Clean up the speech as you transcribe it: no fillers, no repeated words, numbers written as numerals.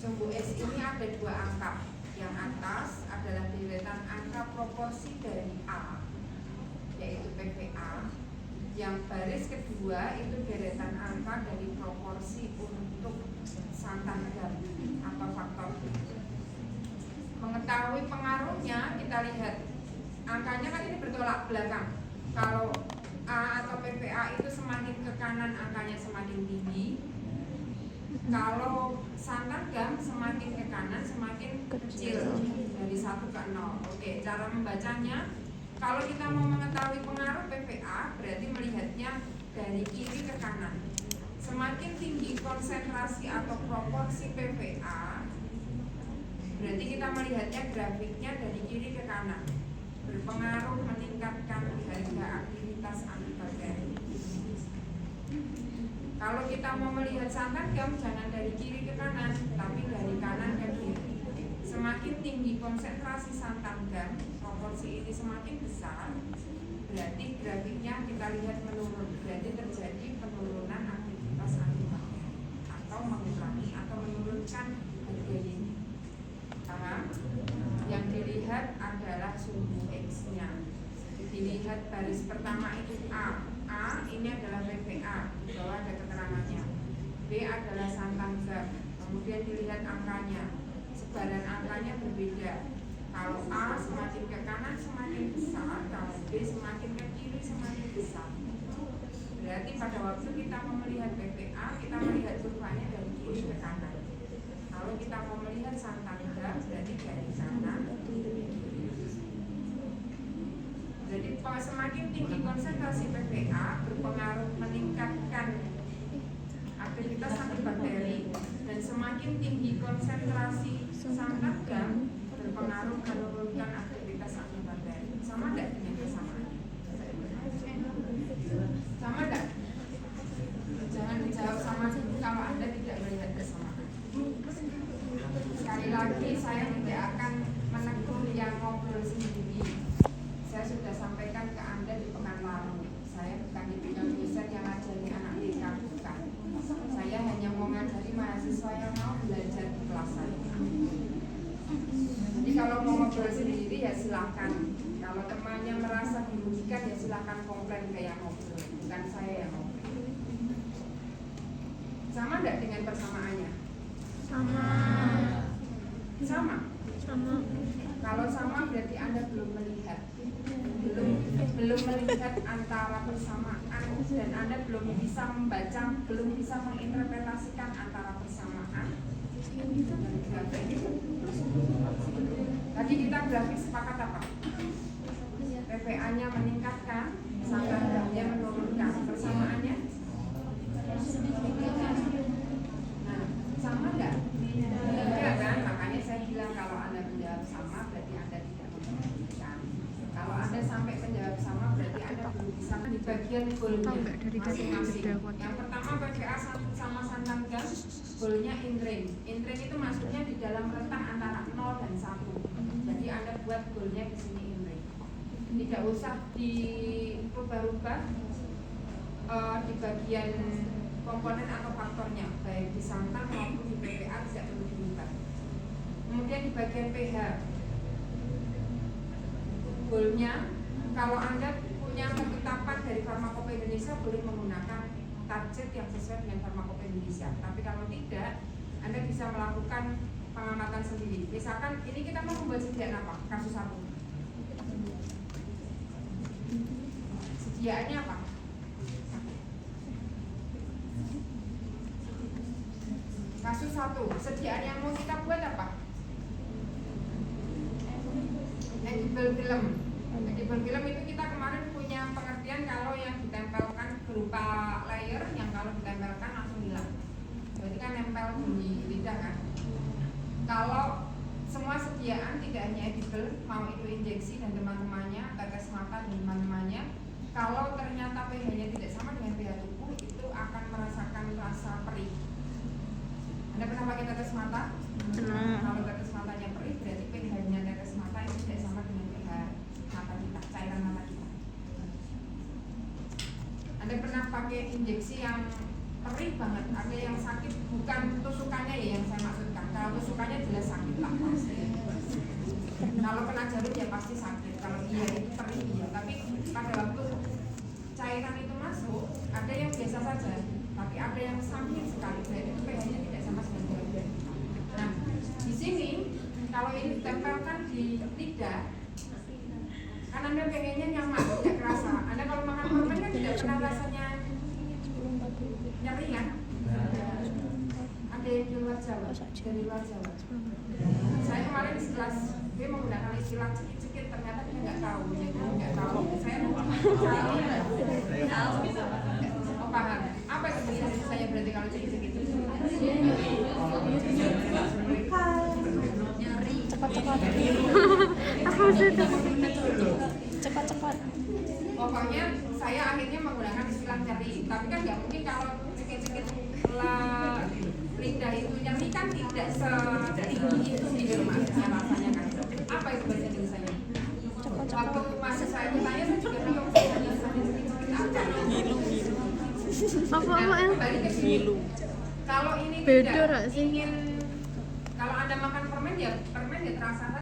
Sumbu X ini ada dua angka. Yang atas adalah deretan angka proporsi dari A, yaitu PPA. Yang baris kedua itu deretan angka dari proporsi untuk santan gam atau faktor. Mengetahui pengaruhnya, kita lihat angkanya kan ini bertolak belakang. Kalau A atau PPA itu semakin ke kanan, angkanya semakin tinggi. Kalau santan gam semakin ke kanan semakin kecil, dari 1 ke 0. Oke, cara membacanya, kalau kita mau mengetahui pengaruh PPA berarti melihatnya dari kiri ke kanan. Semakin tinggi konsentrasi atau proporsi PPA, berarti kita melihatnya grafiknya dari kiri ke kanan, berpengaruh meningkatkan harga aktivitas antibakteri. Kalau kita mau melihat santan gam, jangan dari kiri ke kanan, tapi dari kanan ke kiri. Semakin tinggi konsentrasi santan gam, proporsi ini semakin besar, berarti grafiknya kita lihat menurun. Berarti terjadi penurunan aktivitas antibakteri atau mengurangi atau menurunkan harga ini. Paham? Yang dilihat adalah sumbu X-nya. Dilihat baris pertama itu A. A ini adalah PPA, di bawah ada keterangannya. B adalah santan gam. Kemudian dilihat angkanya, sebaran angkanya berbeda. Kalau A semakin ke kanan semakin besar, kalau B semakin ke kiri semakin besar. Berarti pada waktu kita mau melihat PPA, kita melihat kurvanya dari kiri ke kanan. Kalau kita mau melihat santan gam, berarti dari kanan ke kiri. Jadi semakin tinggi konsentrasi PPA berpengaruh meningkatkan aktivitas antibakteri, dan semakin tinggi konsentrasi santan gam berpengaruh menurunkan aktivitas antibakteri. Sama tidak dengan kesamaan? Sama tidak? Jangan dijawab sama kalau Anda tidak melihat kesamaan. Sekali lagi saya tidak akan menegur yang ngobrol sendiri. Saya sudah sampaikan ke Anda di pekan lalu. Saya bukan tipikal dosen yang ngajari anak TK, bukan. Saya hanya mau ngajari mahasiswa yang mau belajar di kelas saya. Jadi kalau mau ngobrol sendiri ya silakan. Kalau temannya merasa dirugikan ya silakan komplain ke yang ngobrol, bukan saya yang ngobrol. Sama enggak dengan persamaannya? Sama. Sama? Sama. Kalau sama berarti Anda belum melihat. Belum melihat antara persamaan, dan Anda belum bisa membaca, belum bisa menginterpretasikan antara persamaan dan grafik. Tadi kita grafik sepakat apa? PPA-nya meningkatkan, santan gamnya menurunkan. Persamaannya? Nah, sama enggak? Enggak kan? Makanya saya bilang kalau Anda menjawab sama berarti Anda tidak memperhatikan. Kalau Anda sampai menjawab sama berarti Anda belum bisa di bagian goalnya masing-masing. Yang pertama PPA sama santan gam, goalnya in range. In range itu maksudnya di dalam rentang antara 0 dan 1. Jadi Anda buat goalnya di sini in range. Tidak usah dirubah-rubah di bagian komponen atau faktornya, baik di santan maupun di PPA tidak perlu dirubah. Kemudian di bagian pH, goalnya, kalau Anda punya ketetapan dari Farmakope Indonesia boleh menggunakan target yang sesuai dengan Farmakope Indonesia. Tapi kalau tidak, Anda bisa melakukan pengamatan sendiri. Misalkan ini kita mau membuat sediaan apa? Kasus 1. Sediaannya apa? Kasus 1. Sediaan yang mau kita buat apa? Edible film. Edible film itu kita kemarin punya pengertian kalau yang ditempelkan berupa layer, yang kalau ditempelkan langsung hilang. Berarti kan nempel di lidah kan. Kalau semua sediaan tidak hanya edible, mau itu injeksi dan teman-temannya, tetes mata dan teman-temannya, kalau ternyata pH-nya tidak sama dengan pH tubuh, itu akan merasakan rasa perih. Anda pernah pakai tetes mata? Kalau tetes matanya perih, berarti pH-nya tetes mata itu tidak sama dengan pH mata kita, cairan mata kita. Anda pernah pakai injeksi yang perih banget, ada yang sakit, bukan tusukannya ya yang saya maksudkan, Kalau kesukaannya jelas sakit lah pasti. Kalau kena jarum ya pasti sakit. Kalau iya itu perih iya. Tapi pada waktu cairan itu masuk, ada yang biasa saja, tapi ada yang sakit sekali. Jadi itu pH-nya tidak sama sekali. Nah, di sini kalau ini ditempelkan di lidah, kan Anda pengennya nyaman, tidak kerasa. Anda kalau makan permen kan tidak pernah rasanya nyeri kan? Ada yang di luar Jawa, dari luar Jawa. Saya kemarin di kelas dia menggunakan istilah cekit-cekit, ternyata dia nggak tahu, jadi nggak tahu. Saya oh paham. Apa itu bahasa saya berarti kalau cekit-cekit? Cepat-cepat. Apa sih itu? Cepat-cepat. Pokoknya saya akhirnya menggunakan istilah nyeri, tapi kan nggak mungkin kalau cekit-cekit lidah itu nyeri kan tidak setinggi itu gitu maksudnya rasanya kan. Apa itu bahasa Indonesia-nya? Waktu masa saya bertanya saya juga bingung bahasa cekit-cekit apa. Apa yang Kembali ke sini. Kalau ini beda tidak sih? ingin, kalau Anda makan permen ya terasa